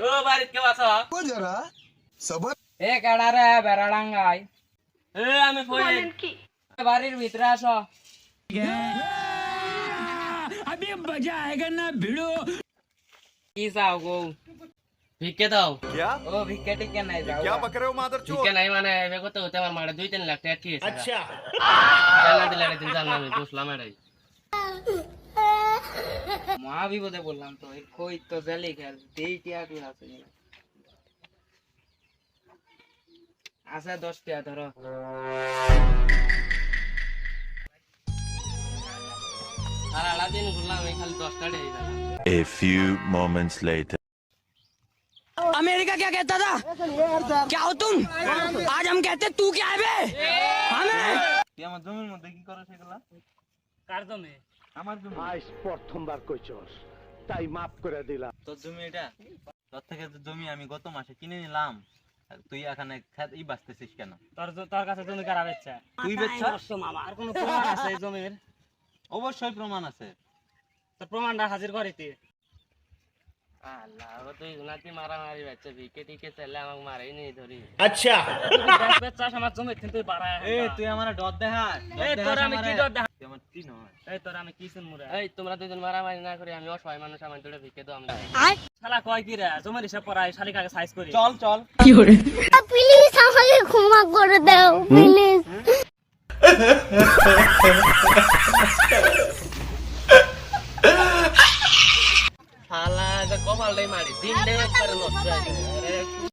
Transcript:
ও বাড়িতে কেউ আছো? ও যারা সবার এ কেডা রে বেড়াডাঙ্গাই এ আমি কই বাড়ির ভিতরে আসো কি চাও গো ভিক্ষে দাও। क्या ও ভিক্ষে টিকে নাই যাও क्या बक रहे हो मादरचोद ভিক্ষে নাই মানে এবে কত হতে আমার মারে 2-3 লাখ টাকা কি আছে? अच्छा জানা দিলে দিন জানলাম আমি বুঝলাম এটাই। মা বিপদে বললাম তো এই কই তো জেলে খেল দেই টিয়া কি আছে আচ্ছা 10 টাকা ধরো আর আলা দিন ঘুরলাম আমি খালি 10 টাকা দিয়ে দিলাম। A few moments later. America क्या कहता था क्या हो तुम आज हम कहते तू क्या है बे हमें তুই আমার জমির মধ্যে কি করছ এগুলা? কার জমি? আমার জমি। আজ প্রথমবার কইছস তাই মাফ করে দিলাম। তোর জমি এটা? তোর থেকে তো জমি আমি গত মাসে কিনে নিলাম। আর তুই এখানে ই বাঁচতেছিস কেন? তোর কাছে জমি কারা বেচছে? তুই বেচছস? আর কোনো প্রমাণ আছে এই জমির? অবশ্যই প্রমাণ আছে। তোর প্রমাণটা হাজির করিতে। আল্লাহ ও তুই গুনাতি মারামারি বেচছে ভিক্ষে টিকে চাইলে আমাকে মারাই নেই ধরি। अच्छा বেচছাস আমার জমি কিন্তু বাড়ায়। এ তুই আমারে ডর দেখাস। এই তোর আমি কি ডর দেখা? তুই আমার চিন হয়। এই তোর আমি কি শুনমুরে? এই তোমরা দুজন মারামারি না করে আমি অসহায় মানুষ আমার তোরে ভিক্ষে দাও আমি। শালা কয় কি রে? জমির হিসাব করাই শালিকাকে সাইজ করি। চল চল। প্লিজ আমাকে ক্ষমা করে দাও প্লিজ শালা এটা কপালটাই মারি দিন দেখ করে নষ্ট হয়ে যায়।